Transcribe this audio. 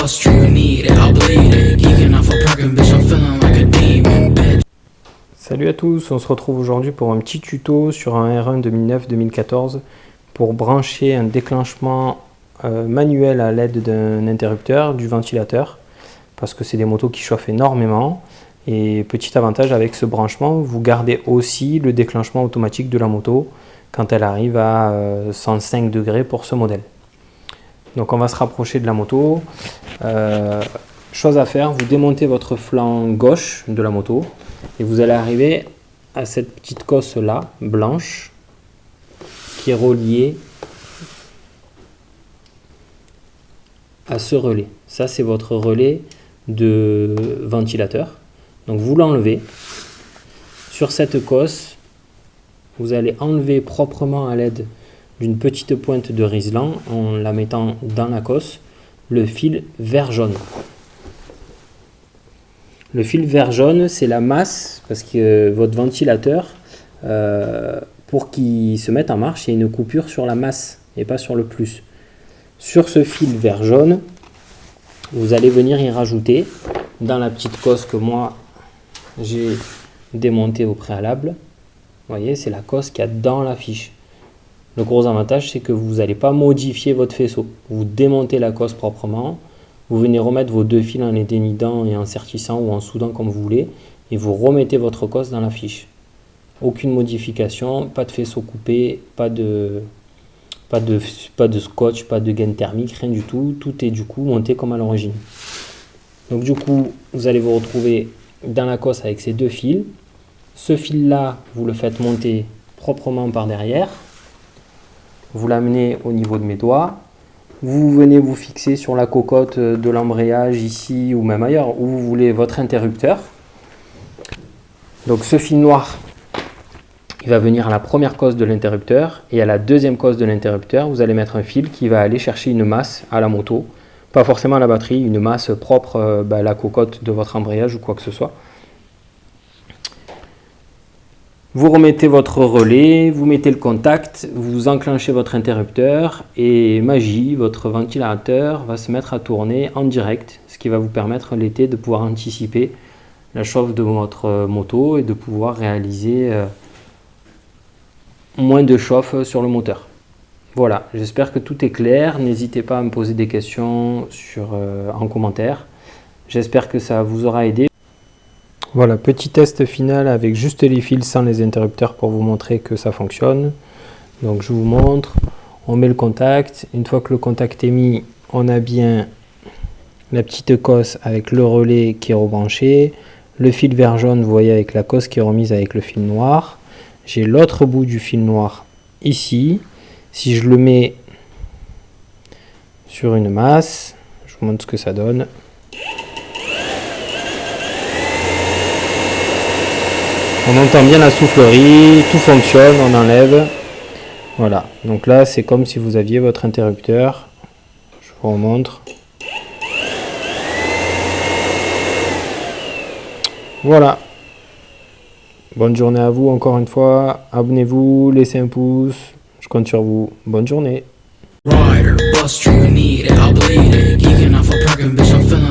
buster, you need it, I'll bleed it. Geeking off a Perkin, bitch, I'm feeling like a demon, bitch. Salut à tous, on se retrouve aujourd'hui pour un petit tuto sur un R1 2009-2014 pour brancher un déclenchement manuel à l'aide d'un interrupteur, du ventilateur, parce que c'est des motos qui chauffent énormément. Et petit avantage avec ce branchement, vous gardez aussi le déclenchement automatique de la moto quand elle arrive à 105 degrés pour ce modèle. Donc on va se rapprocher de la moto. Chose à faire, vous démontez votre flanc gauche de la moto et vous allez arriver à cette petite cosse là, blanche, qui est reliée à ce relais. Ça c'est votre relais de ventilateur. Donc vous l'enlevez. Sur cette cosse, vous allez enlever proprement à l'aide d'une petite pointe de riselant, en la mettant dans la cosse, le fil vert jaune. Le fil vert jaune, c'est la masse, parce que votre ventilateur, pour qu'il se mette en marche, il y a une coupure sur la masse et pas sur le plus. Sur ce fil vert jaune, vous allez venir y rajouter, dans la petite cosse que moi j'ai démontée au préalable. Vous voyez, c'est la cosse qu'il y a dans la fiche. Le gros avantage, c'est que vous n'allez pas modifier votre faisceau. Vous démontez la cosse proprement, vous venez remettre vos deux fils en les dénudant et en sertissant ou en soudant comme vous voulez, et vous remettez votre cosse dans la fiche. Aucune modification, pas de faisceau coupé, pas de scotch, pas de gaine thermique, rien du tout. Tout est du coup monté comme à l'origine. Donc du coup, vous allez vous retrouver dans la cosse avec ces deux fils. Ce fil-là, vous le faites monter proprement par derrière. Vous l'amenez au niveau de mes doigts. Vous venez vous fixer sur la cocotte de l'embrayage ici ou même ailleurs où vous voulez votre interrupteur. Donc ce fil noir, il va venir à la première cosse de l'interrupteur et à la deuxième cosse de l'interrupteur, vous allez mettre un fil qui va aller chercher une masse à la moto. Pas forcément à la batterie, une masse propre à la cocotte de votre embrayage ou quoi que ce soit. Vous remettez votre relais, vous mettez le contact, vous enclenchez votre interrupteur et magie, votre ventilateur va se mettre à tourner en direct, ce qui va vous permettre l'été de pouvoir anticiper la chauffe de votre moto et de pouvoir réaliser moins de chauffe sur le moteur. Voilà, j'espère que tout est clair. N'hésitez pas à me poser des questions en commentaire. J'espère que ça vous aura aidé. Voilà, petit test final avec juste les fils sans les interrupteurs pour vous montrer que ça fonctionne. Donc je vous montre, on met le contact. Une fois que le contact est mis, on a bien la petite cosse avec le relais qui est rebranché. Le fil vert jaune, vous voyez, avec la cosse qui est remise avec le fil noir. J'ai l'autre bout du fil noir ici. Si je le mets sur une masse, je vous montre ce que ça donne. On entend bien la soufflerie, tout fonctionne, on enlève. Voilà, donc là c'est comme si vous aviez votre interrupteur. Je vous remontre. Voilà. Bonne journée à vous encore une fois. Abonnez-vous, laissez un pouce. Je compte sur vous. Bonne journée. Rider, buster, you need it, I'll bleed it. Geeking off a Perkin, bitch, I'm feeling